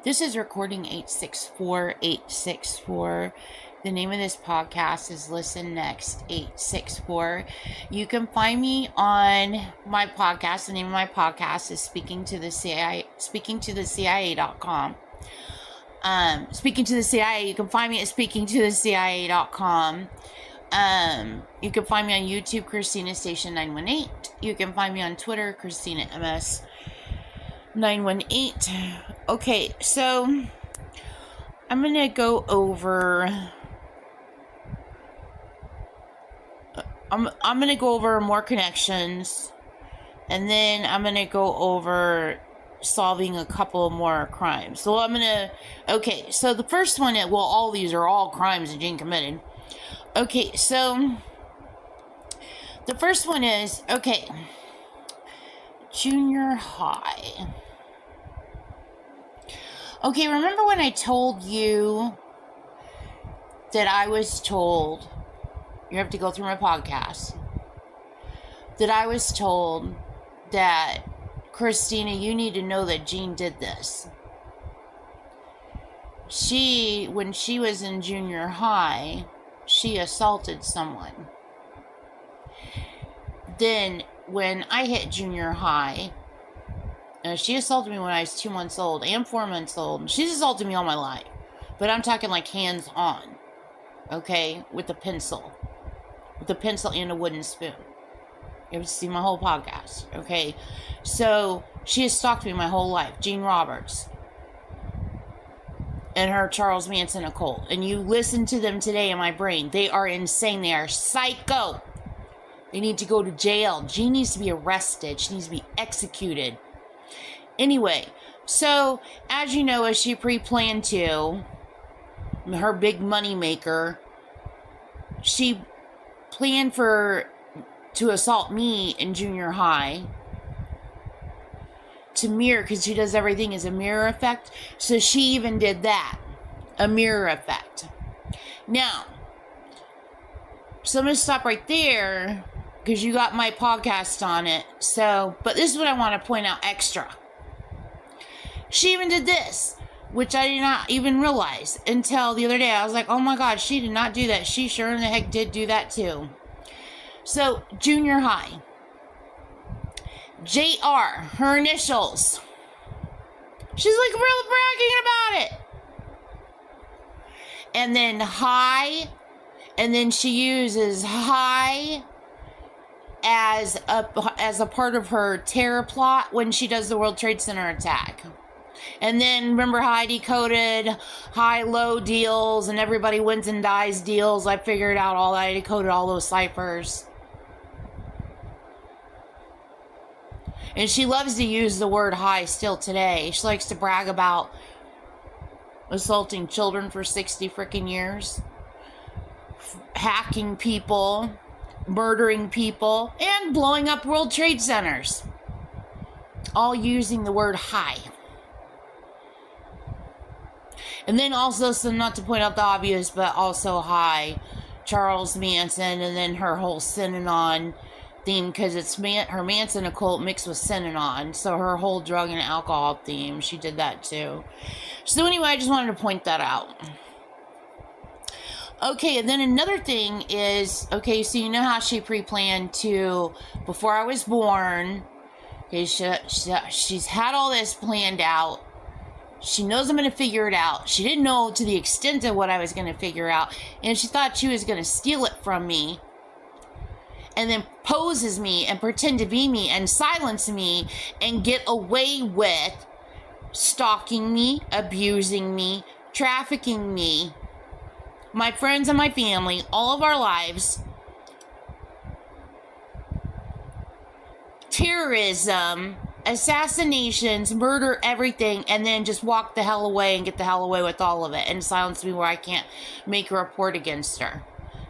This is recording 864. The name of this podcast is Listen Next 864. You can find me on my podcast. The name of my podcast is Speaking to the CIA.com. Speaking to the CIA. You can find me at speakingtothecia.com. You can find me on YouTube, Christina Station 918. You can find me on Twitter, Christina MS 918. Okay, so I'm gonna go over. I'm gonna go over more connections, and then I'm gonna go over solving a couple more crimes. So okay, so the first one, all these are all crimes that Gene committed. Okay, so the first one is, junior high. Okay, remember when I told you that I was told, you have to go through my podcast, that I was told that, Christina, you need to know that Gene did this. When she was in junior high, she assaulted someone. Then, when I hit junior high, she assaulted me when I was 2 months old and 4 months old. She's assaulted me all my life. But I'm talking like hands-on. Okay? With a pencil. With a pencil and a wooden spoon. You have to see my whole podcast. Okay? So, she has stalked me my whole life. Jean Roberts. And her Charles Manson occult. And you listen to them today in my brain. They are insane. They are psycho. They need to go to jail. Jean needs to be arrested. She needs to be executed. Anyway, so, as you know, as she pre-planned to, her big money maker, she planned to assault me in junior high, to mirror, because she does everything as a mirror effect, so she even did that, a mirror effect. Now, so I'm going to stop right there, because you got my podcast on it, but this is what I want to point out extra. She even did this, which I did not even realize until the other day. I was like, oh my God, she did not do that. She sure in the heck did do that too. So, junior high. JR, her initials. She's like really bragging about it. And then high, and then she uses high as a part of her terror plot when she does the World Trade Center attack. And then, remember how I decoded high-low deals and everybody wins and dies deals? I figured out I decoded all those ciphers. And she loves to use the word high still today. She likes to brag about assaulting children for 60 freaking years. Hacking people. Murdering people. And blowing up World Trade Centers. All using the word high. And then also, so not to point out the obvious, but also high, Charles Manson, and then her whole Synanon theme, because it's her Manson occult mixed with Synanon, so her whole drug and alcohol theme, she did that too. So anyway, I just wanted to point that out. Okay, and then another thing is, so you know how she pre-planned to, before I was born, she's had all this planned out. She knows I'm going to figure it out. She didn't know to the extent of what I was going to figure out. And she thought she was going to steal it from me. And then pose as me and pretend to be me and silence me and get away with stalking me, abusing me, trafficking me, my friends and my family, all of our lives, terrorism, assassinations, murder, everything, and then just walk the hell away and get the hell away with all of it and silence me where I can't make a report against her.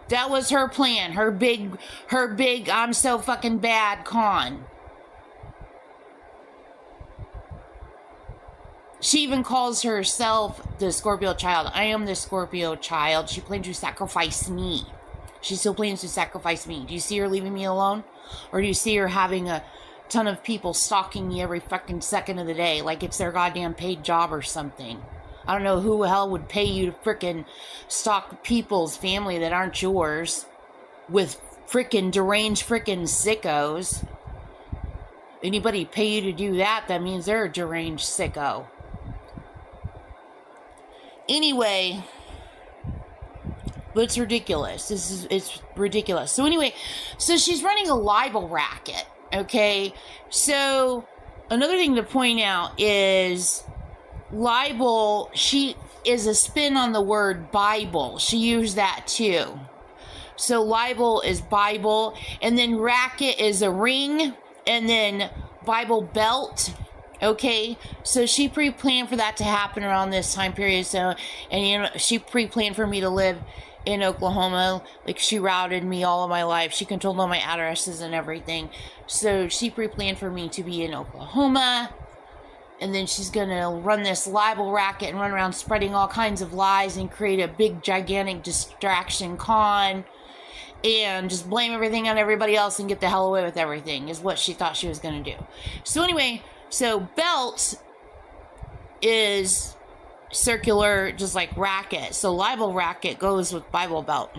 That was her plan, her big I'm so fucking bad con. She even calls herself the Scorpio child. I am the Scorpio child. She plans to sacrifice me. She still plans to sacrifice me. Do you see her leaving me alone? Or do you see her having ton of people stalking me every fucking second of the day, like it's their goddamn paid job or something. I don't know who the hell would pay you to frickin' stalk people's family that aren't yours with frickin' deranged frickin' sickos. Anybody pay you to do that, that means they're a deranged sicko. Anyway, but it's ridiculous. It's ridiculous. So anyway, so she's running a libel racket, okay? So another thing to point out is libel, she is a spin on the word Bible. She used that too. So libel is Bible, and then racket is a ring, and then Bible belt. Okay, so she pre-planned for that to happen around this time period. So, and you know, she pre-planned for me to live in Oklahoma. Like, she routed me all of my life. She controlled all my addresses and everything. So she pre-planned for me to be in Oklahoma. And then she's going to run this libel racket and run around spreading all kinds of lies and create a big, gigantic distraction con. And just blame everything on everybody else and get the hell away with everything is what she thought she was going to do. So anyway, so belt is circular, just like racket. So libel racket goes with Bible belt.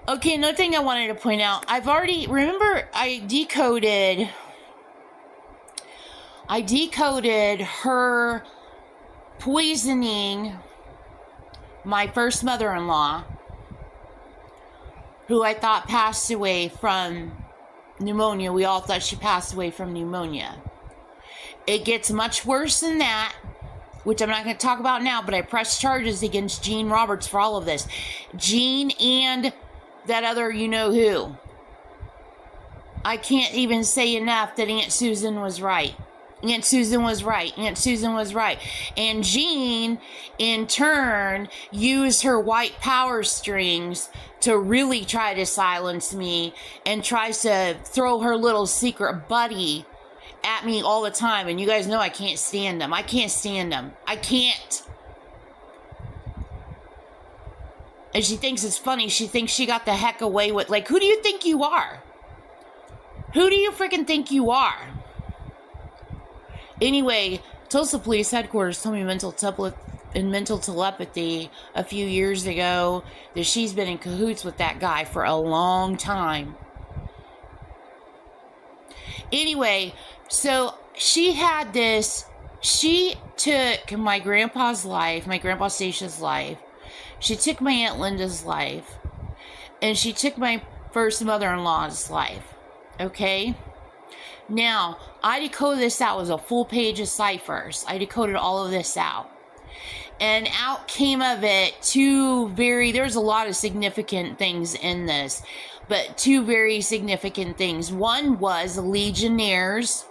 Okay, another thing I wanted to point out. Remember I decoded her poisoning my first mother-in-law, who I thought passed away from pneumonia. We all thought she passed away from pneumonia. It gets much worse than that, which I'm not going to talk about now, but I pressed charges against Gene Roberts for all of this. Gene and that other you-know-who. I can't even say enough that Aunt Susan was right. Aunt Susan was right. Aunt Susan was right. And Jean, in turn, used her white power strings to really try to silence me and tries to throw her little secret buddy at me all the time. And you guys know I can't stand them. I can't stand them. I can't. And she thinks it's funny. She thinks she got the heck away with, like, who do you think you are? Who do you freaking think you are? Anyway, Tulsa Police Headquarters told me mental telepathy a few years ago that she's been in cahoots with that guy for a long time. Anyway, so she had this, she took my grandpa's life, my grandpa Stacia's life, she took my Aunt Linda's life, and she took my first mother-in-law's life, okay? Now, I decoded this out. It was a full page of ciphers. I decoded all of this out. And out came of it there's a lot of significant things in this, but two very significant things. One was Legionnaire's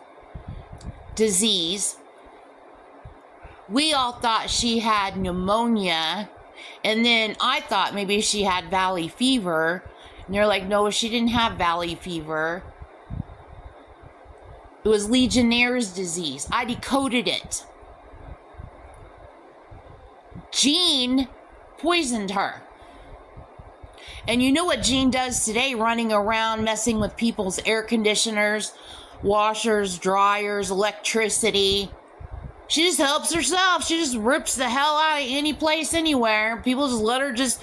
disease. We all thought she had pneumonia, and then I thought maybe she had valley fever. And they're like, no, she didn't have valley fever. It was Legionnaire's disease. I decoded it. Jean poisoned her. And you know what Jean does today, running around messing with people's air conditioners, washers, dryers, electricity. She just helps herself. She just rips the hell out of any place, anywhere. People just let her just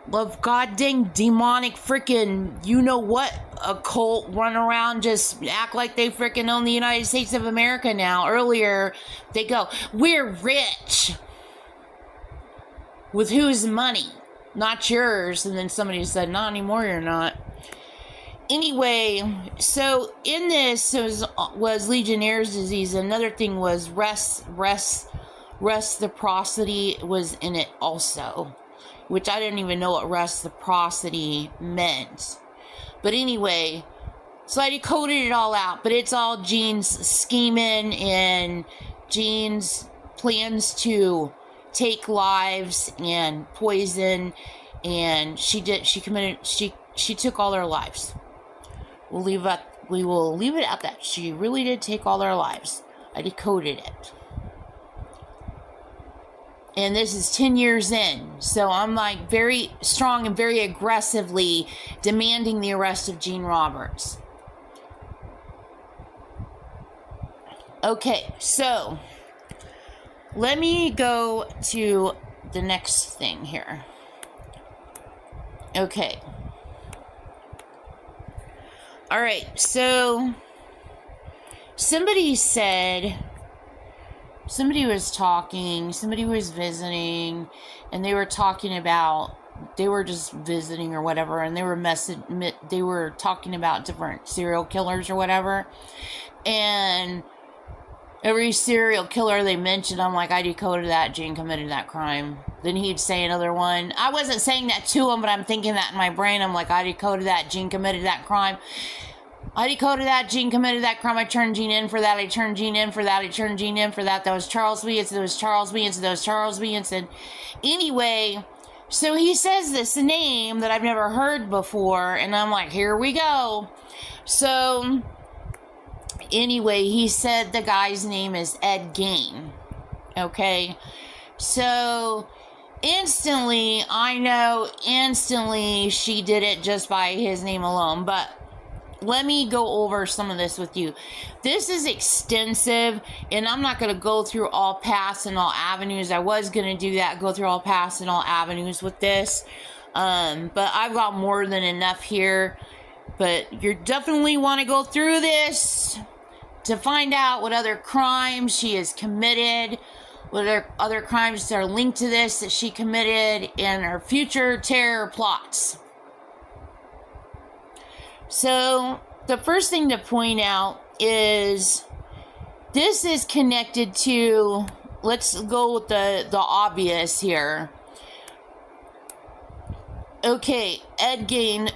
love goddamn demonic freaking you-know-what a cult run around, just act like they freaking own the United States of America now. Earlier, they go, we're rich. With whose money? Not yours. And then somebody said, not anymore, you're not. Anyway, so in this was Legionnaire's disease. Another thing was reciprocity was in it also, which I didn't even know what reciprocity meant. But anyway, so I decoded it all out, but it's all Jean's scheming and Jean's plans to take lives and poison, and she took all their lives. We will leave it at that. She really did take all their lives. I decoded it. And this is 10 years in. So I'm like very strong and very aggressively demanding the arrest of Gene Roberts. Okay, so let me go to the next thing here. Okay. All right, so somebody was talking, somebody was visiting, and they were talking about, they were just visiting or whatever, and they were talking about different serial killers or whatever, and every serial killer they mentioned, I'm like, I decoded that, Gene committed that crime. Then he'd say another one. I wasn't saying that to him, but I'm thinking that in my brain. I'm like, I decoded that, Gene committed that crime. I decoded that, Gene committed that crime. I turned Gene in for that. I turned Gene in for that. I turned Gene in for that. That was Charles B. That was Charles B. That was Charles B. Anyway, so he says this name that I've never heard before, and I'm like, here we go. So anyway, he said the guy's name is Ed Gein. Okay, so instantly she did it just by his name alone. But let me go over some of this with you. This is extensive, and I'm not going to go through all paths and all avenues. I was going to do that, go through all paths and all avenues with this, but I've got more than enough here. But you definitely want to go through this to find out what other crimes she has committed, what other crimes that are linked to this that she committed, and her future terror plots. So the first thing to point out is this is connected to, let's go with the obvious here. Okay, Ed Gein.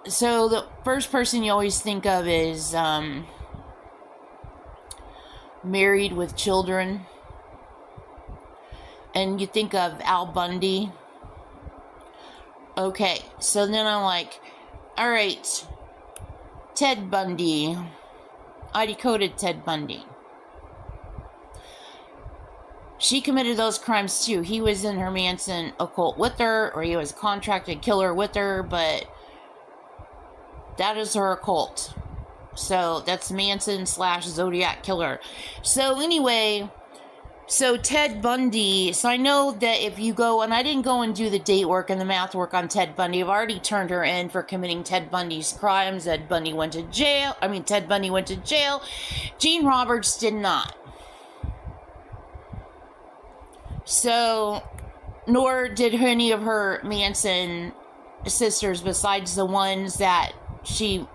So the first person you always think of is married with children. And you think of Al Bundy. Okay, so then I'm like, all right, Ted Bundy. I decoded Ted Bundy. She committed those crimes too. He was in her Manson occult with her, or he was contracted killer with her, but that is her occult. So that's Manson / Zodiac killer. So anyway, so Ted Bundy, so I know that if you go, and I didn't go and do the date work and the math work on Ted Bundy. I've already turned her in for committing Ted Bundy's crimes. Ted Bundy went to jail. Gene Roberts did not. So, nor did any of her Manson sisters besides the ones that she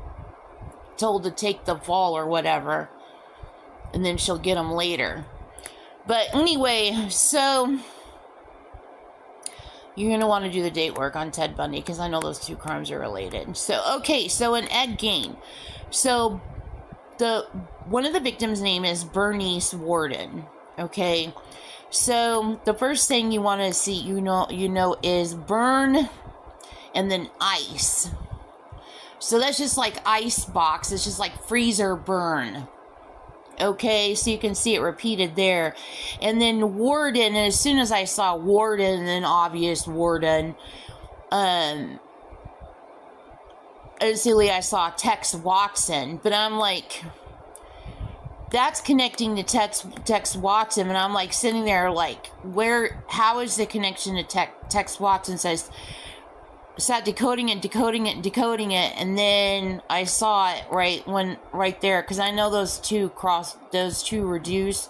told to take the fall or whatever. And then she'll get them later. But anyway, so you're going to want to do the date work on Ted Bundy because I know those two crimes are related. So, okay, so in Ed Gein. So, one of the victims' name is Bernice Worden. Okay, so the first thing you want to see, you know, is burn and then ice. So that's just like ice box. It's just like freezer burn. Okay, so you can see it repeated there. And then Warden, and as soon as I saw Warden and then obvious Warden, instantly I saw Tex Watson. But I'm like, that's connecting to Tex Watson. And I'm like sitting there like, how is the connection to Tex Watson? Says, sat decoding it, and then I saw it right there, because I know those two reduce.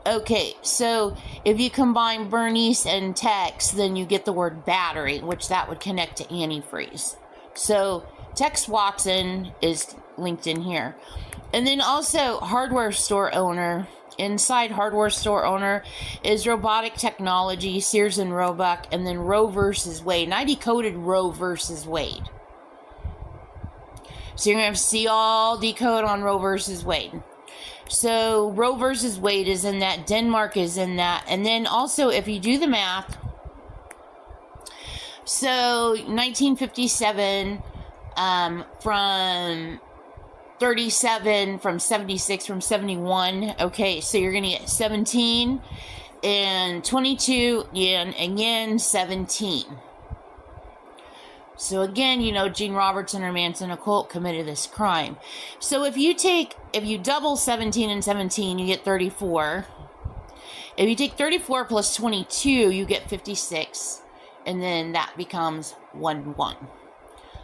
Okay, so if you combine Bernice and Tex, then you get the word battery, which that would connect to antifreeze. So Tex Watson is linked in here. And then also hardware store owner. Inside hardware store owner is robotic technology, Sears and Roebuck, and then Roe versus Wade. And I decoded Roe versus Wade. So you're going to have to see all decode on Roe versus Wade. So Roe versus Wade is in that. Denmark is in that. And then also, if you do the math, so 1957 from 37, from 76, from 71. Okay, so you're going to get 17 and 22 and again 17. So again, Gene Robertson or Manson occult committed this crime. So if you double 17 and 17, you get 34. If you take 34 plus 22, you get 56. And then that becomes 1-1.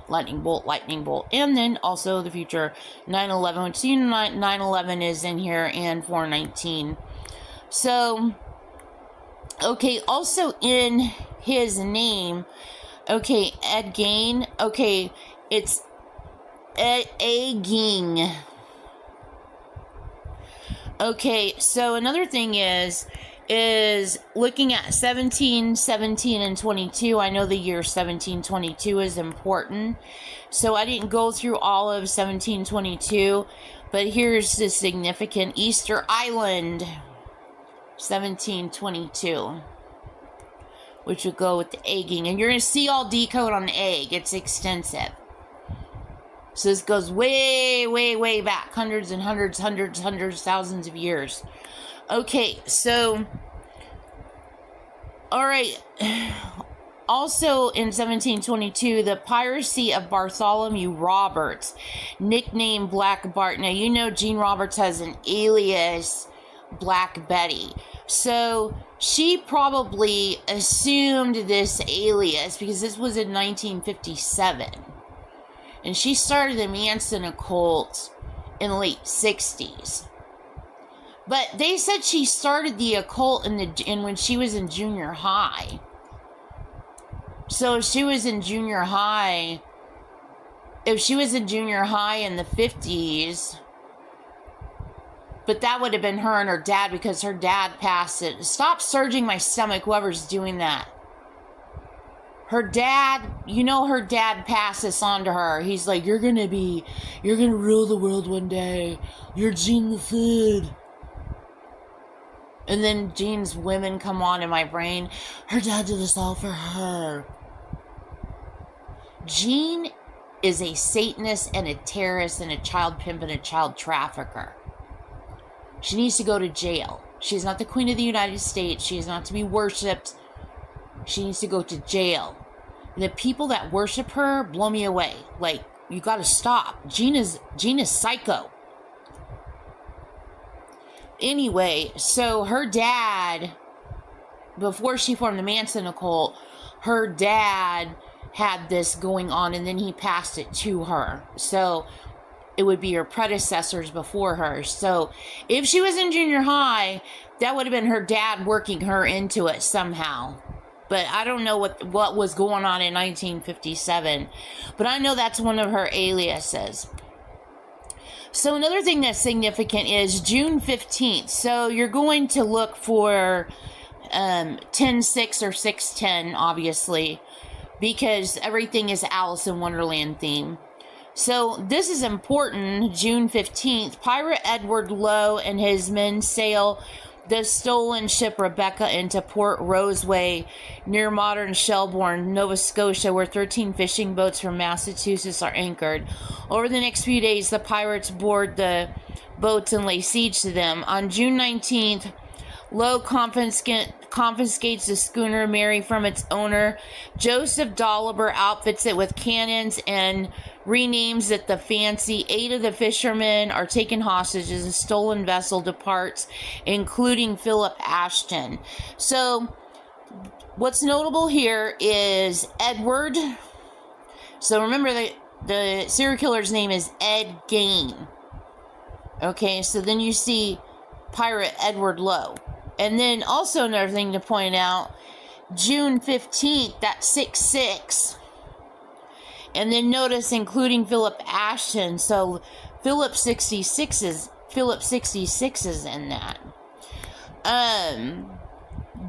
Lightning bolt. And then also the future 9/11, which 9/11 is in here, and 4/19. So, okay, also in his name, okay, Ed Gein, okay, it's Ed Gein. Okay, so another thing is looking at 17, 17, and 22. I know the year 1722 is important, so I didn't go through all of 1722, but here's the significant Easter Island, 1722, which would go with the egging, and you're going to see all decode on the egg. It's extensive. So this goes way, way, way back, hundreds, thousands of years. Okay, so, all right. Also in 1722, the piracy of Bartholomew Roberts, nicknamed Black Bart. Now, Gene Roberts has an alias, Black Betty. So she probably assumed this alias because this was in 1957. And she started the Manson occult in the late 60s. But they said she started the occult in when she was in junior high. So if she was in junior high in the 50s, but that would have been her and her dad because her dad passed it. Stop surging my stomach, whoever's doing that. Her dad, her dad passed this on to her. He's like, you're gonna rule the world one day. You're Gene the Food. And then Gene's women come on in my brain. Her dad did this all for her. Gene is a Satanist and a terrorist and a child pimp and a child trafficker. She needs to go to jail. She's not the Queen of the United States. She is not to be worshipped. She needs to go to jail. And the people that worship her blow me away. Like, you gotta stop. Gene is psycho. Anyway, so her dad, before she formed the Manson occult, her dad had this going on and then he passed it to her. So it would be her predecessors before her. So if she was in junior high, that would have been her dad working her into it somehow. But I don't know what was going on in 1957. But I know that's one of her aliases. So another thing that's significant is June 15th. So you're going to look for 10-6 or 6-10, obviously, because everything is Alice in Wonderland theme. So this is important. June 15th, Pirate Edward Lowe and his men sail the stolen ship Rebecca into Port Roseway near modern Shelbourne, Nova Scotia, where 13 fishing boats from Massachusetts are anchored. Over the next few days, the pirates board the boats and lay siege to them. On June 19th, Lowe confiscates the schooner Mary from its owner. Joseph Dolliver outfits it with cannons and renames it the Fancy. 8 of the fishermen are taken hostage as a stolen vessel departs, including Philip Ashton. So what's notable here is Edward. So remember the serial killer's name is Ed Gein. Okay, so then you see Pirate Edward Lowe. And then also another thing to point out, June 15th, that's 6-6. And then notice including Philip Ashton. So Philip 66 is in that.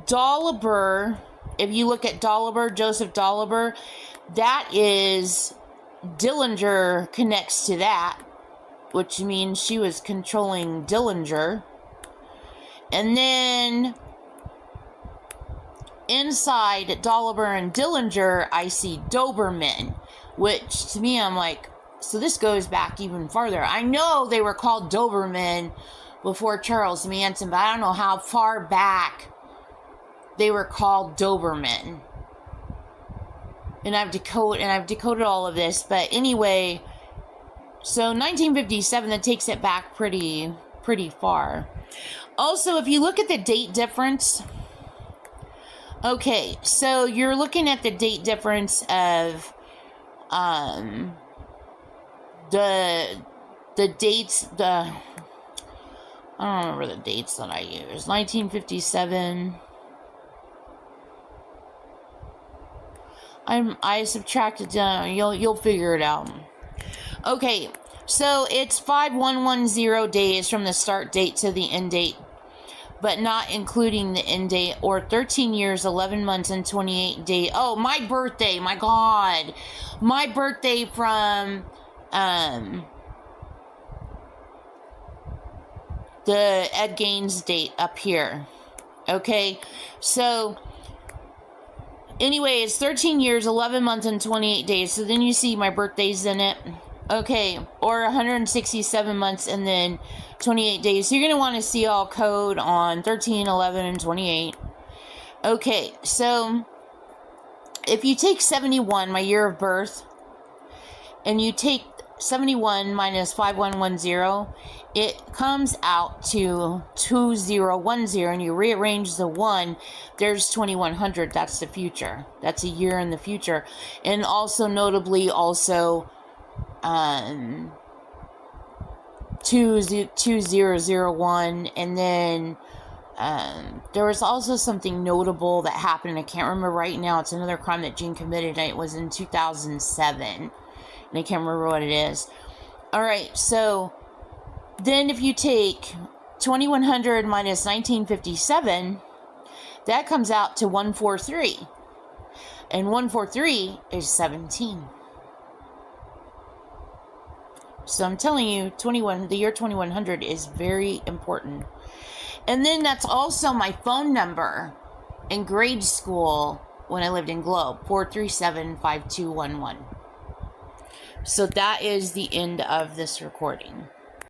Dolliver, if you look at Dolliver, Joseph Dolliver, that is Dillinger connects to that, which means she was controlling Dillinger. And then inside Dolliver and Dillinger, I see Doberman, which to me, I'm like, so this goes back even farther. I know they were called Doberman before Charles Manson, but I don't know how far back they were called Doberman. and I've decoded all of this. But anyway, so 1957, that takes it back pretty far. Also, if you look at the date difference, okay, so you're looking at the date difference of the dates, I don't remember the dates that I used. 1957. I subtracted down. You'll figure it out. Okay, so it's 5110 days from the start date to the end date, but not including the end date, or 13 years, 11 months, and 28 days. Oh, my birthday, my God. My birthday from, the Ed Gaines date up here. Okay, so anyway, it's 13 years, 11 months, and 28 days. So then you see my birthday's in it. Okay, or 167 months and then 28 days. So you're going to want to see all code on 13, 11, and 28. Okay, so if you take 71, my year of birth, and you take 71 minus 5110, it comes out to 2010, and you rearrange the 1, there's 2100. That's the future. That's a year in the future. And also, notably, 2001, and then there was also something notable that happened. I can't remember right now. It's another crime that Gene committed. It was in 2007, and I can't remember what it is. All right, so then if you take 2100 minus 1957, that comes out to 143, and 143 is 17. So I'm telling you, the year 2100 is very important. And then that's also my phone number in grade school when I lived in Globe, 437-5211. So that is the end of this recording.